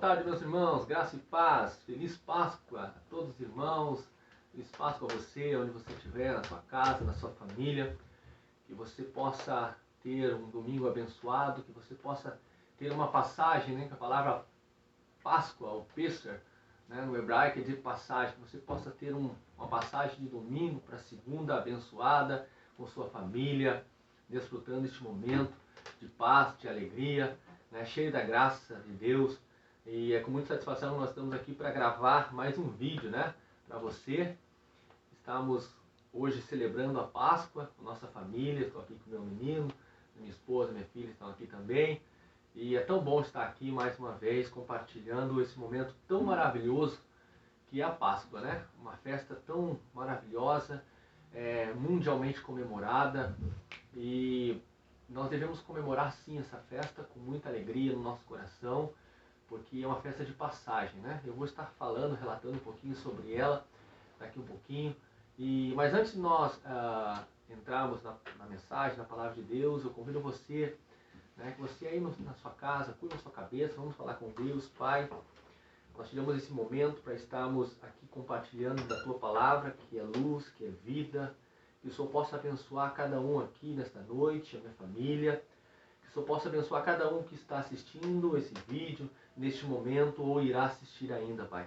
tarde, meus irmãos, graça e paz, feliz Páscoa a todos os irmãos, feliz Páscoa a você, onde você estiver, na sua casa, na sua família, que você possa ter um domingo abençoado, que você possa ter uma passagem, né, que a palavra Páscoa, ou Pesach, né, no hebraico quer dizer passagem, que você possa ter uma passagem de domingo para segunda abençoada, com sua família, desfrutando este momento de paz, de alegria, né, cheio da graça de Deus. E é com muita satisfação que nós estamos aqui para gravar mais um vídeo, né, para você. Estamos hoje celebrando a Páscoa com nossa família. Estou aqui com meu menino, minha esposa, minha filha estão aqui também. E é tão bom estar aqui mais uma vez compartilhando esse momento tão maravilhoso que é a Páscoa, né? Uma festa tão maravilhosa, mundialmente comemorada, e nós devemos comemorar sim essa festa com muita alegria no nosso coração, porque é uma festa de passagem, né? Eu vou estar falando, relatando um pouquinho sobre ela daqui um pouquinho. Mas antes de nós entrarmos na mensagem, na palavra de Deus, eu convido você, né, que você aí na sua casa, curva a sua cabeça, vamos falar com Deus, Pai. Nós tiramos esse momento para estarmos aqui compartilhando da Tua Palavra, que é luz, que é vida, que o Senhor possa abençoar cada um aqui nesta noite, a minha família, que o Senhor possa abençoar cada um que está assistindo esse vídeo, neste momento, ou irá assistir ainda, Pai.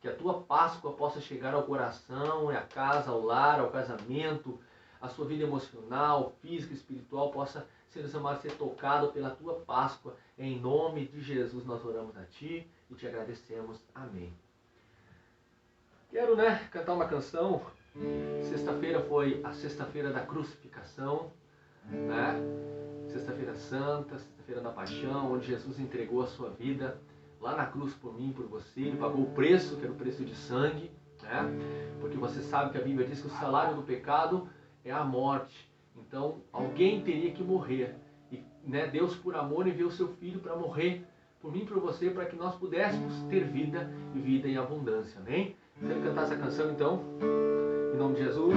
Que a Tua Páscoa possa chegar ao coração, à casa, ao lar, ao casamento, a sua vida emocional, física, espiritual, possa ser tocado pela Tua Páscoa. Em nome de Jesus nós oramos a Ti e Te agradecemos. Amém. Quero, cantar uma canção. Sexta-feira foi a sexta-feira da crucificação, né? Sexta-feira Santa, sexta-feira da paixão, onde Jesus entregou a sua vida lá na cruz por mim e por você. Ele pagou o preço, que era o preço de sangue, né? Porque você sabe que a Bíblia diz que o salário do pecado é a morte. Então, alguém teria que morrer. E, Deus, por amor, enviou o seu Filho para morrer por mim e por você, para que nós pudéssemos ter vida e vida em abundância. Amém? Quero cantar essa canção, então, em nome de Jesus.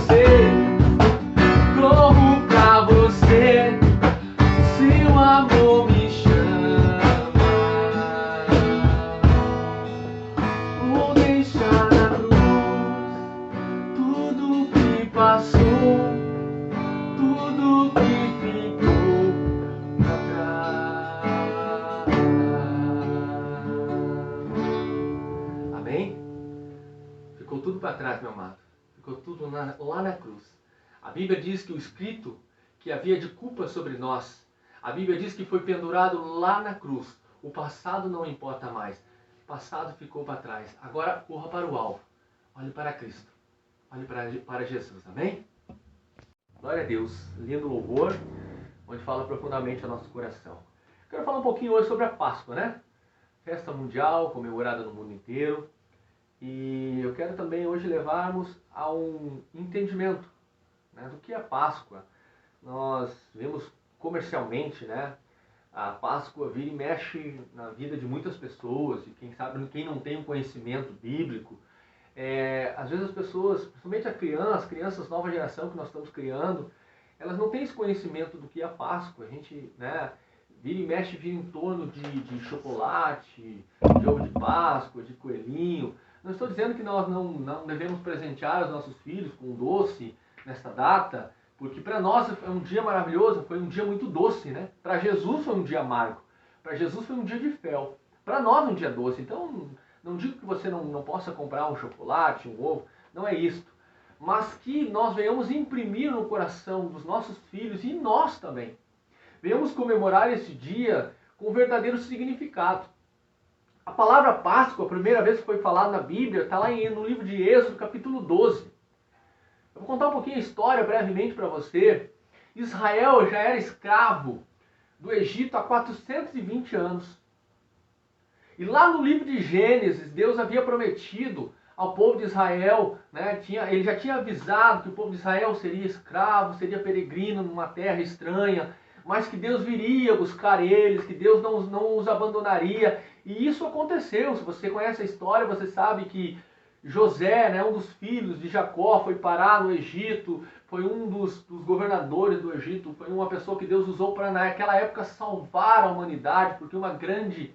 você, corro pra você, seu amor me chama. Vou deixar na cruz tudo que passou, tudo que ficou pra trás. Amém? Ficou tudo para trás, meu amado. Ficou tudo lá na cruz. A Bíblia diz que o escrito que havia de culpa sobre nós, a Bíblia diz que foi pendurado lá na cruz. O passado não importa mais. O passado ficou para trás. Agora corra para o alvo. Olhe para Cristo. Olhe para Jesus. Amém? Glória a Deus. Lindo louvor, onde fala profundamente ao nosso coração. Quero falar um pouquinho hoje sobre a Páscoa, né? Festa mundial, comemorada no mundo inteiro. E eu quero também hoje levarmos a um entendimento, né, do que é a Páscoa. Nós vemos comercialmente, né, a Páscoa vira e mexe na vida de muitas pessoas, e quem não tem um conhecimento bíblico. Às vezes as pessoas, principalmente as crianças nova geração que nós estamos criando, elas não têm esse conhecimento do que é a Páscoa. A gente, né, vira e mexe, vira em torno de chocolate, de ovo de Páscoa, de coelhinho. Não estou dizendo que nós não devemos presentear os nossos filhos com um doce nesta data, porque para nós é um dia maravilhoso, foi um dia muito doce, né? Para Jesus foi um dia amargo, para Jesus foi um dia de fel, para nós um dia doce. Então, não digo que você não possa comprar um chocolate, um ovo, não é isto. Mas que nós venhamos imprimir no coração dos nossos filhos, e nós também, venhamos comemorar esse dia com verdadeiro significado. A palavra Páscoa, a primeira vez que foi falada na Bíblia, está lá no livro de Êxodo, capítulo 12. Eu vou contar um pouquinho a história brevemente para você. Israel já era escravo do Egito há 420 anos. E lá no livro de Gênesis, Deus havia prometido ao povo de Israel, né, ele já tinha avisado que o povo de Israel seria escravo, seria peregrino numa terra estranha, mas que Deus viria buscar eles, que Deus não os abandonaria. E isso aconteceu. Se você conhece a história, você sabe que José, né, um dos filhos de Jacó, foi parar no Egito, foi um dos governadores do Egito, foi uma pessoa que Deus usou para naquela época salvar a humanidade, porque uma grande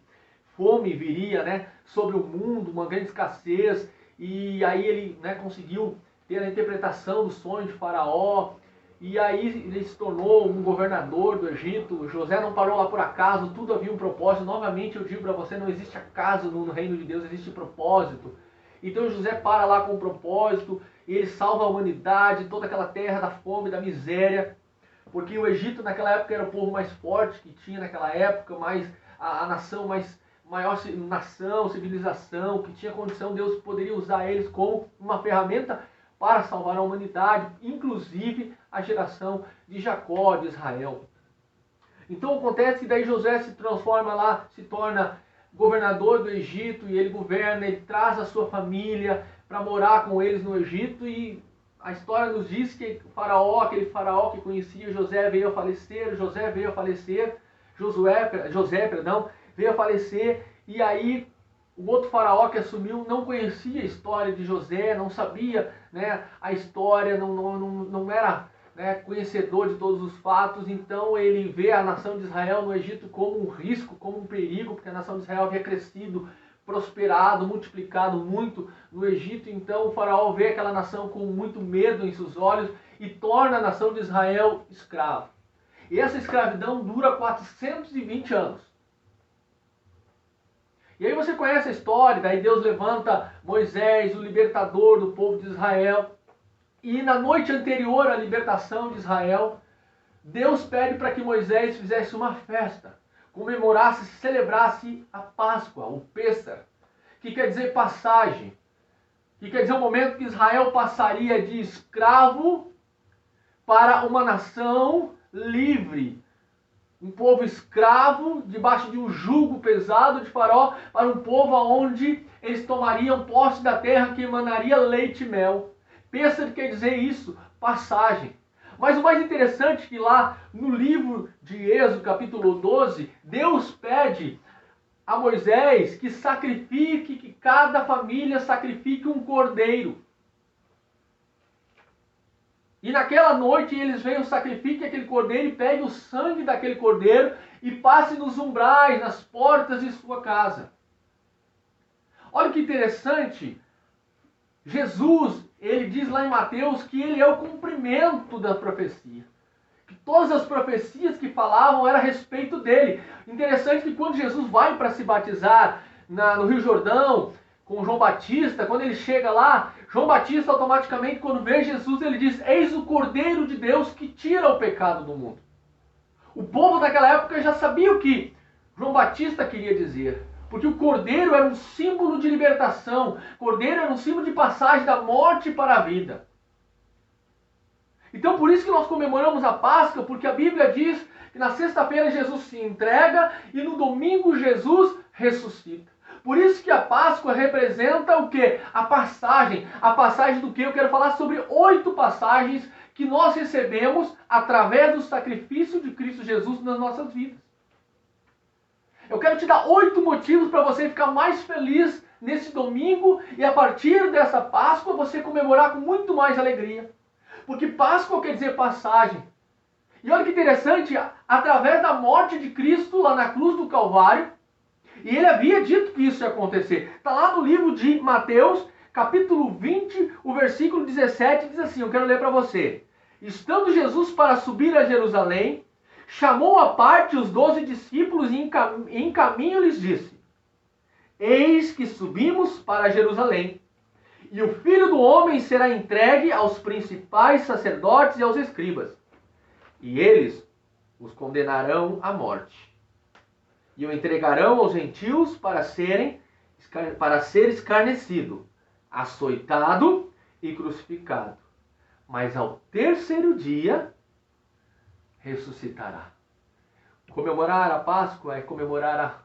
fome viria, né, sobre o mundo, uma grande escassez. E aí ele, né, conseguiu ter a interpretação do sonho de Faraó. E aí ele se tornou um governador do Egito. José não parou lá por acaso, tudo havia um propósito. Novamente eu digo para você, não existe acaso no reino de Deus, existe propósito. Então José para lá com um propósito, e ele salva a humanidade, toda aquela terra da fome, da miséria. Porque o Egito naquela época era o povo mais forte que tinha naquela época, a nação maior nação, civilização, que tinha condição, Deus poderia usar eles como uma ferramenta para salvar a humanidade, inclusive a geração de Jacó, de Israel. Então acontece que daí José se transforma lá, se torna governador do Egito, e ele governa, ele traz a sua família para morar com eles no Egito, e a história nos diz que o faraó, aquele faraó que conhecia José veio a falecer, José veio a falecer, José, veio a falecer, e aí o outro faraó que assumiu não conhecia a história de José, não sabia, né, a história, não era, né, conhecedor de todos os fatos. Então ele vê a nação de Israel no Egito como um risco, como um perigo, porque a nação de Israel havia crescido, prosperado, multiplicado muito no Egito. Então o faraó vê aquela nação com muito medo em seus olhos e torna a nação de Israel escrava. E essa escravidão dura 420 anos. E aí você conhece a história, daí Deus levanta Moisés, o libertador do povo de Israel. E na noite anterior à libertação de Israel, Deus pede para que Moisés fizesse uma festa, comemorasse, celebrasse a Páscoa, o Pêssar, que quer dizer passagem, que quer dizer o momento que Israel passaria de escravo para uma nação livre. Um povo escravo, debaixo de um jugo pesado de Faraó, para um povo onde eles tomariam posse da terra que emanaria leite e mel. Pêssar quer dizer isso, passagem. Mas o mais interessante é que lá no livro de Êxodo, capítulo 12, Deus pede a Moisés que sacrifique, que cada família sacrifique um cordeiro. E naquela noite eles venham, sacrifiquem aquele cordeiro e peguem o sangue daquele cordeiro e passem nos umbrais, nas portas de sua casa. Olha que interessante. Jesus, ele diz lá em Mateus que ele é o cumprimento da profecia. Que todas as profecias que falavam eram a respeito dele. Interessante que quando Jesus vai para se batizar no Rio Jordão, com João Batista, quando ele chega lá, João Batista automaticamente, quando vê Jesus, ele diz: eis o Cordeiro de Deus que tira o pecado do mundo. O povo daquela época já sabia o que João Batista queria dizer. Porque o cordeiro era um símbolo de libertação. Cordeiro era um símbolo de passagem da morte para a vida. Então por isso que nós comemoramos a Páscoa, porque a Bíblia diz que na sexta-feira Jesus se entrega e no domingo Jesus ressuscita. Por isso que a Páscoa representa o quê? A passagem. A passagem do quê? Eu quero falar sobre 8 passagens que nós recebemos através do sacrifício de Cristo Jesus nas nossas vidas. Eu quero te dar 8 motivos para você ficar mais feliz nesse domingo e a partir dessa Páscoa você comemorar com muito mais alegria. Porque Páscoa quer dizer passagem. E olha que interessante, através da morte de Cristo lá na cruz do Calvário, e ele havia dito que isso ia acontecer. Está lá no livro de Mateus, capítulo 20, o versículo 17, diz assim, eu quero ler para você. Estando Jesus para subir a Jerusalém, chamou à parte os 12 discípulos e em caminho lhes disse: eis que subimos para Jerusalém, e o Filho do Homem será entregue aos principais sacerdotes e aos escribas, e eles os condenarão à morte, e o entregarão aos gentios para ser escarnecido, açoitado e crucificado. Mas ao terceiro dia ressuscitará. Comemorar a Páscoa é comemorar a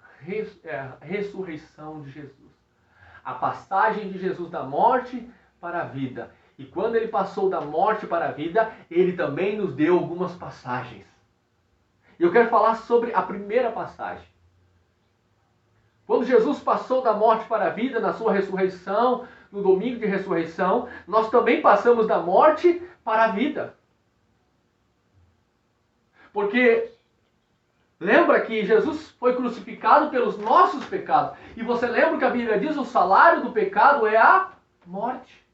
ressurreição de Jesus. A passagem de Jesus da morte para a vida. E quando ele passou da morte para a vida, ele também nos deu algumas passagens. E eu quero falar sobre a primeira passagem. Quando Jesus passou da morte para a vida, na sua ressurreição, no domingo de ressurreição, nós também passamos da morte para a vida. Porque lembra que Jesus foi crucificado pelos nossos pecados. E você lembra que a Bíblia diz: o salário do pecado é a morte.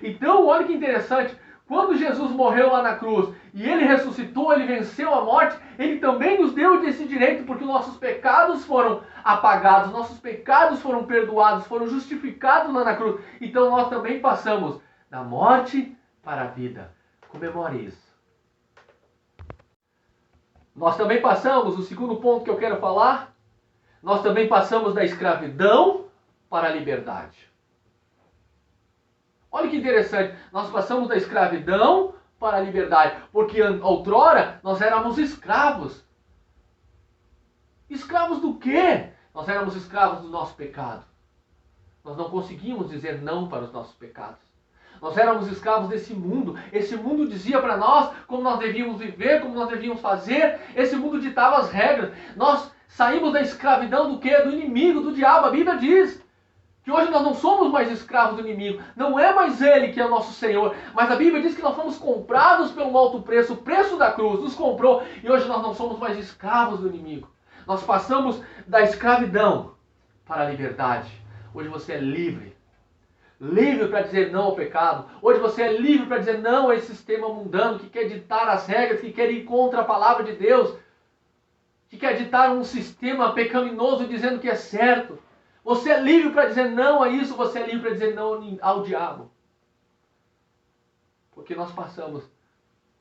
Então, olha que interessante. Quando Jesus morreu lá na cruz e ele ressuscitou, ele venceu a morte, ele também nos deu esse direito, porque nossos pecados foram apagados, nossos pecados foram perdoados, foram justificados lá na cruz. Então nós também passamos da morte para a vida. Comemore isso. Nós também passamos, o segundo ponto que eu quero falar, nós também passamos da escravidão para a liberdade. Olha que interessante, nós passamos da escravidão para a liberdade, porque outrora nós éramos escravos. Escravos do quê? Nós éramos escravos do nosso pecado. Nós não conseguíamos dizer não para os nossos pecados. Nós éramos escravos desse mundo. Esse mundo dizia para nós como nós devíamos viver, como nós devíamos fazer. Esse mundo ditava as regras. Nós saímos da escravidão do quê? Do inimigo, do diabo. A Bíblia diz que hoje nós não somos mais escravos do inimigo. Não é mais ele que é o nosso Senhor. Mas a Bíblia diz que nós fomos comprados pelo alto preço. O preço da cruz nos comprou. E hoje nós não somos mais escravos do inimigo. Nós passamos da escravidão para a liberdade. Hoje você é livre. Livre para dizer não ao pecado. Hoje você é livre para dizer não a esse sistema mundano que quer ditar as regras, que quer ir contra a palavra de Deus, que quer ditar um sistema pecaminoso dizendo que é certo. Você é livre para dizer não a isso, você é livre para dizer não ao diabo. Porque nós passamos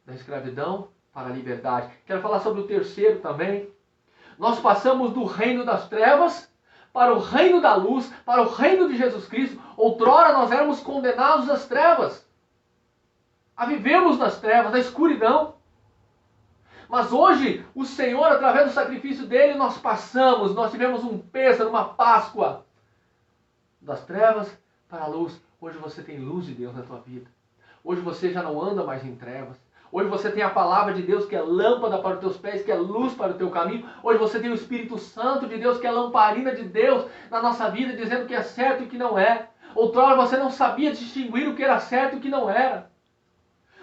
da escravidão para a liberdade. Quero falar sobre o terceiro também. Nós passamos do reino das trevas para o reino da luz, para o reino de Jesus Cristo. Outrora nós éramos condenados às trevas, a vivermos nas trevas, na escuridão. Mas hoje, o Senhor, através do sacrifício dele, nós passamos, nós tivemos um pêssego, uma Páscoa, das trevas para a luz. Hoje você tem luz de Deus na tua vida. Hoje você já não anda mais em trevas. Hoje você tem a palavra de Deus que é lâmpada para os teus pés, que é luz para o teu caminho. Hoje você tem o Espírito Santo de Deus, que é a lamparina de Deus na nossa vida, dizendo que é certo e que não é. Outrora você não sabia distinguir o que era certo e o que não era.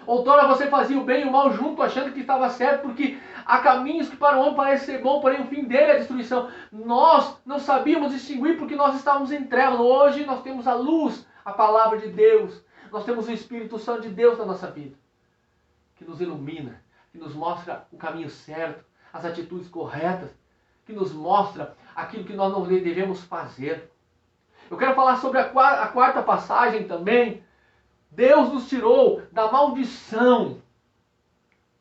Outrora você fazia o bem e o mal junto, achando que estava certo, porque há caminhos que para o homem parecem ser bom, porém o fim dele é a destruição. Nós não sabíamos distinguir porque nós estávamos em trevas. Hoje nós temos a luz, a palavra de Deus. Nós temos o Espírito Santo de Deus na nossa vida, que nos ilumina, que nos mostra o caminho certo, as atitudes corretas, que nos mostra aquilo que nós não devemos fazer. Eu quero falar sobre a quarta passagem também. Deus nos tirou da maldição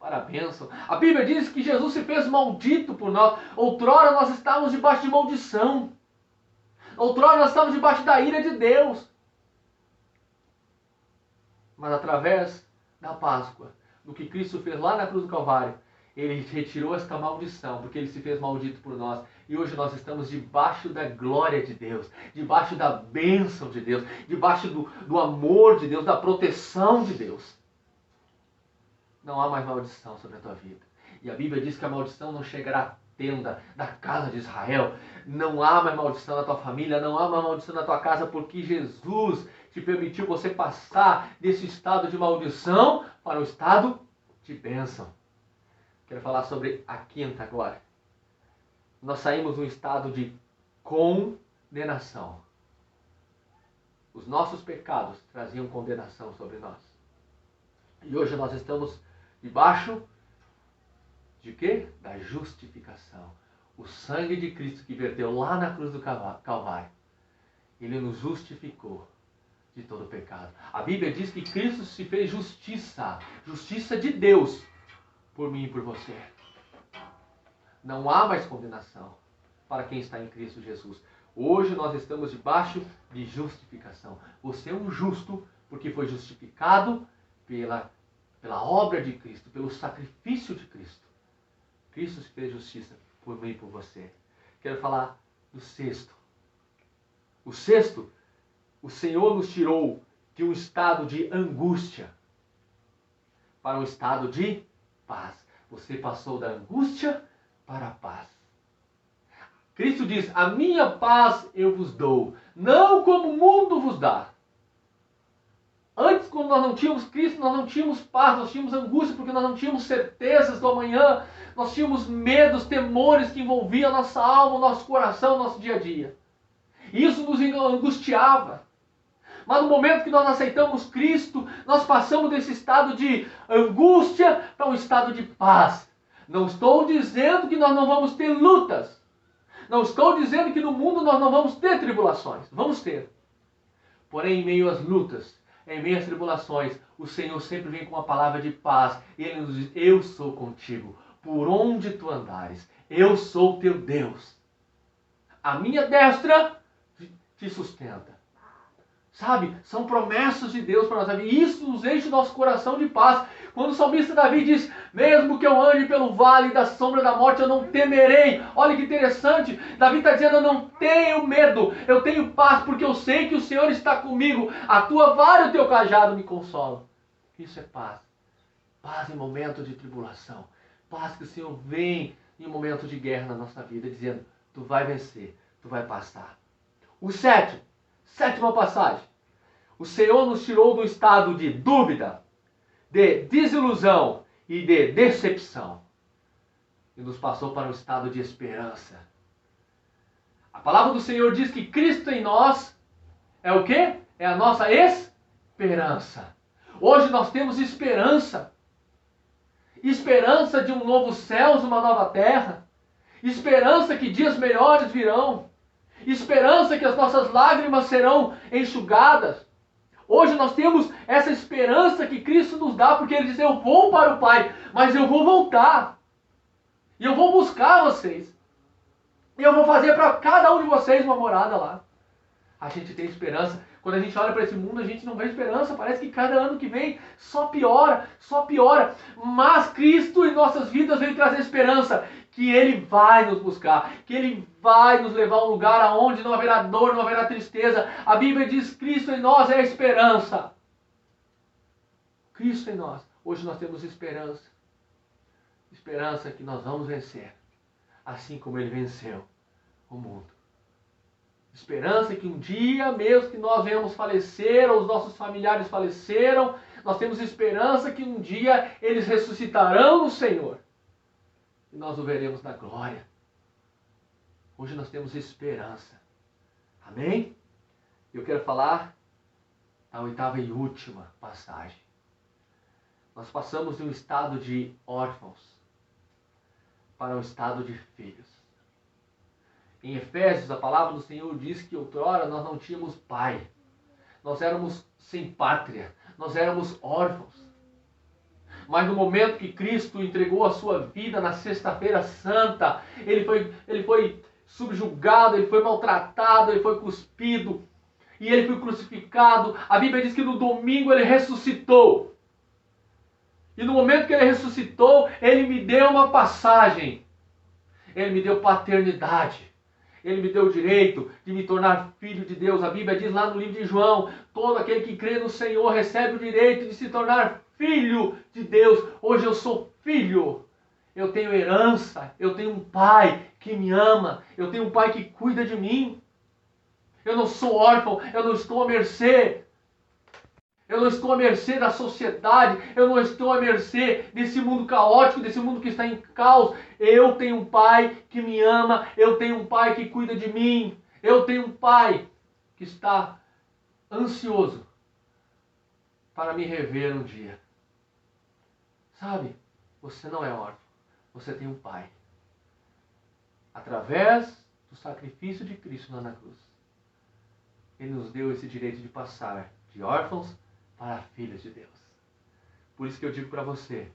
para a bênção. A Bíblia diz que Jesus se fez maldito por nós. Outrora nós estávamos debaixo de maldição. Outrora nós estávamos debaixo da ira de Deus. Mas através da Páscoa, do que Cristo fez lá na cruz do Calvário, Ele retirou esta maldição, porque Ele se fez maldito por nós. E hoje nós estamos debaixo da glória de Deus, debaixo da bênção de Deus, debaixo do amor de Deus, da proteção de Deus. Não há mais maldição sobre a tua vida. E a Bíblia diz que a maldição não chegará à tenda da casa de Israel. Não há mais maldição na tua família, não há mais maldição na tua casa, porque Jesus te permitiu você passar desse estado de maldição para o estado de bênção. Quero falar sobre a quinta agora. Nós saímos de um estado de condenação. Os nossos pecados traziam condenação sobre nós. E hoje nós estamos debaixo de quê? Da justificação. O sangue de Cristo que verteu lá na cruz do Calvário. Ele nos justificou de todo pecado. A Bíblia diz que Cristo se fez justiça. Justiça de Deus por mim e por você. Não há mais condenação para quem está em Cristo Jesus. Hoje nós estamos debaixo de justificação. Você é um justo porque foi justificado pela obra de Cristo, pelo sacrifício de Cristo. Cristo se fez justiça por mim e por você. Quero falar do sexto. O sexto, o Senhor nos tirou de um estado de angústia para um estado de paz. Você passou da angústia para a paz. Cristo diz: a minha paz eu vos dou, não como o mundo vos dá. Antes, quando nós não tínhamos Cristo, nós não tínhamos paz, nós tínhamos angústia, porque nós não tínhamos certezas do amanhã, nós tínhamos medos, temores que envolviam a nossa alma, o nosso coração, o nosso dia a dia. E isso nos angustiava. Mas no momento que nós aceitamos Cristo, nós passamos desse estado de angústia para um estado de paz. Não estou dizendo que nós não vamos ter lutas. Não estou dizendo que no mundo nós não vamos ter tribulações. Vamos ter. Porém, em meio às lutas, em meio às tribulações, o Senhor sempre vem com uma palavra de paz. E Ele nos diz: eu sou contigo. Por onde tu andares, eu sou teu Deus. A minha destra te sustenta. Sabe, são promessas de Deus para nós. E isso nos enche o nosso coração de paz. Quando o salmista Davi diz: mesmo que eu ande pelo vale da sombra da morte, eu não temerei. Olha que interessante. Davi está dizendo: eu não tenho medo, eu tenho paz, porque eu sei que o Senhor está comigo. A tua vara e o teu cajado me consolam. Isso é paz. Paz em momento de tribulação. Paz que o Senhor vem em momento de guerra na nossa vida, dizendo: tu vai vencer, tu vai passar. O sétima passagem. O Senhor nos tirou do estado de dúvida, de desilusão e de decepção. E nos passou para um estado de esperança. A palavra do Senhor diz que Cristo em nós é o quê? É a nossa esperança. Hoje nós temos esperança. Esperança de um novo céu, uma nova terra. Esperança que dias melhores virão. Esperança que as nossas lágrimas serão enxugadas. Hoje nós temos essa esperança que Cristo nos dá, porque Ele diz: eu vou para o Pai, mas eu vou voltar. E eu vou buscar vocês. E eu vou fazer para cada um de vocês uma morada lá. A gente tem esperança. Quando a gente olha para esse mundo, a gente não vê esperança. Parece que cada ano que vem só piora, só piora. Mas Cristo em nossas vidas veio trazer esperança. Que Ele vai nos buscar, que Ele vai nos levar a um lugar onde não haverá dor, não haverá tristeza. A Bíblia diz: Cristo em nós é a esperança. Cristo em nós. Hoje nós temos esperança. Esperança que nós vamos vencer, assim como Ele venceu o mundo. Esperança que um dia, mesmo que nós venhamos falecer, ou os nossos familiares faleceram, Nós temos esperança que um dia eles ressuscitarão no Senhor. E nós o veremos na glória. Hoje nós temos esperança. Amém? Eu quero falar da 8ª e última passagem. Nós passamos de um estado de órfãos para um estado de filhos. Em Efésios, a palavra do Senhor diz que outrora nós não tínhamos pai. Nós éramos sem pátria. Nós éramos órfãos. Mas no momento que Cristo entregou a sua vida na Sexta-feira Santa, ele foi subjugado, ele foi maltratado, ele foi cuspido e ele foi crucificado. A Bíblia diz que no domingo ele ressuscitou. E no momento que ele ressuscitou, ele me deu uma passagem. Ele me deu paternidade. Ele me deu o direito de me tornar filho de Deus. A Bíblia diz lá no livro de João, todo aquele que crê no Senhor recebe o direito de se tornar filho de Deus. Hoje eu sou filho. Eu tenho herança. Eu tenho um pai que me ama. Eu tenho um pai que cuida de mim. Eu não sou órfão. Eu não estou à mercê. Eu não estou à mercê da sociedade. Eu não estou à mercê desse mundo caótico, desse mundo que está em caos. Eu tenho um pai que me ama. Eu tenho um pai que cuida de mim. Eu tenho um pai que está ansioso para me rever um dia. Sabe? Você não é órfão. Você tem um pai. Através do sacrifício de Cristo lá na cruz, Ele nos deu esse direito de passar de órfãos para filhos de Deus. Por isso que eu digo para você,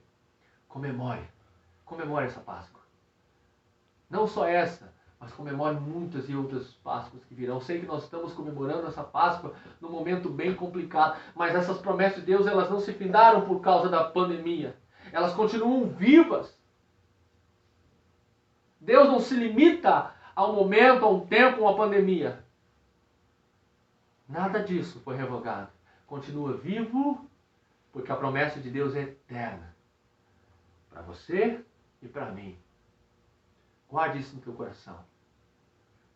comemore essa Páscoa. Não só essa, mas comemore muitas e outras Páscoas que virão. Sei que nós estamos comemorando essa Páscoa num momento bem complicado, mas essas promessas de Deus, elas não se findaram por causa da pandemia. Elas continuam vivas. Deus não se limita a um momento, a um tempo, a uma pandemia. Nada disso foi revogado. Continua vivo, porque a promessa de Deus é eterna. Para você e para mim. Guarde isso no teu coração.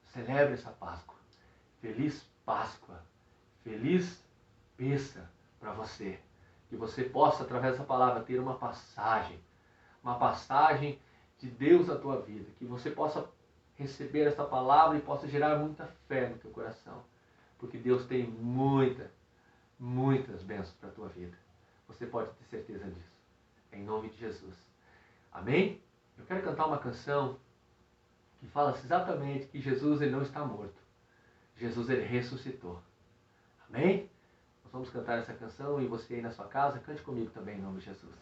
Celebre essa Páscoa. Feliz Páscoa. Feliz Pêssar para você. Que você possa, através dessa palavra, ter uma passagem de Deus na tua vida. Que você possa receber essa palavra e possa gerar muita fé no teu coração. Porque Deus tem muitas bênçãos para a tua vida. Você pode ter certeza disso. Em nome de Jesus. Amém? Eu quero cantar uma canção que fala exatamente que Jesus, ele não está morto. Jesus, ele ressuscitou. Amém? Nós vamos cantar essa canção e você aí na sua casa, cante comigo também em nome de Jesus.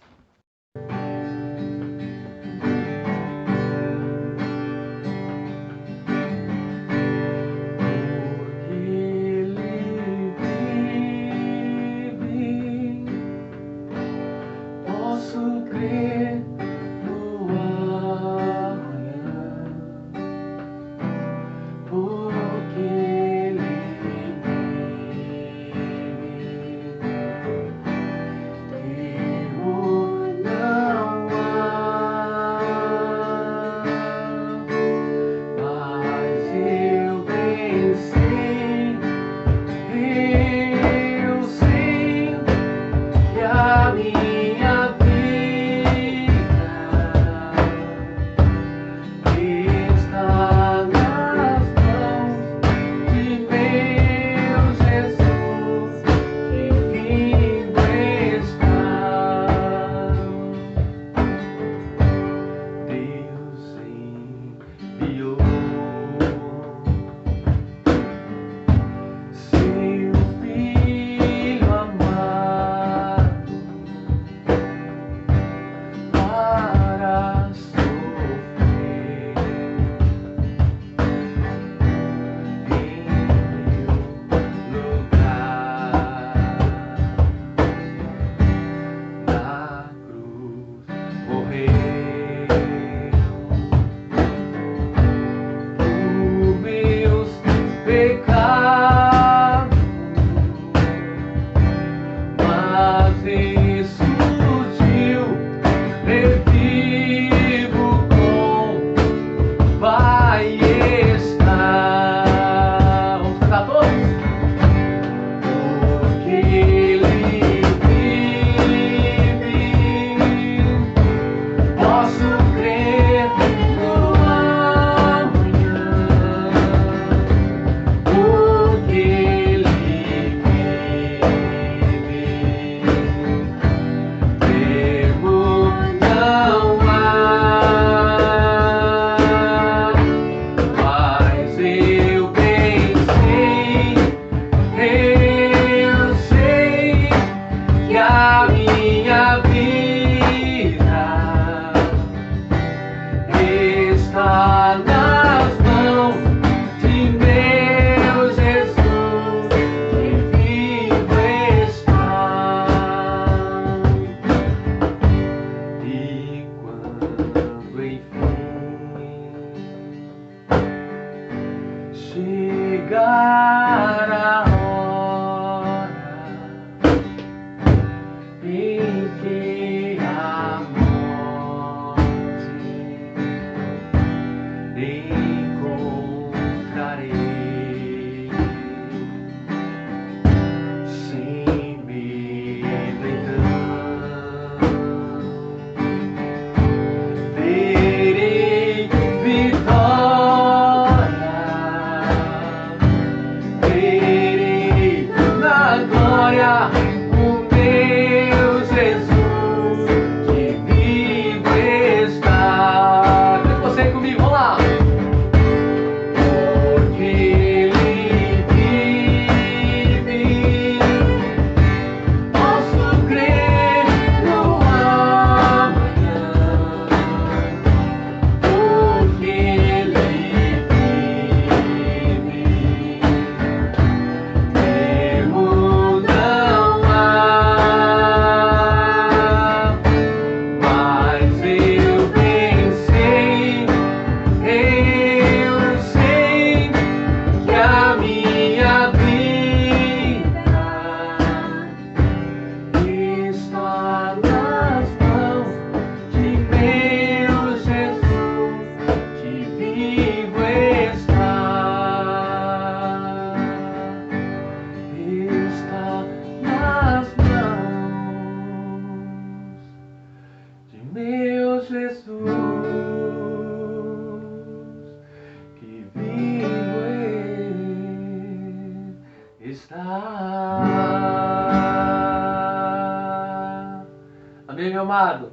amado,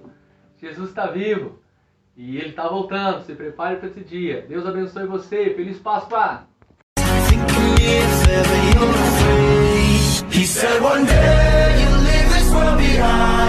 Jesus está vivo e Ele está voltando. Se prepare para esse dia. Deus abençoe você. Feliz Páscoa! He said one day you'll leave this world behind.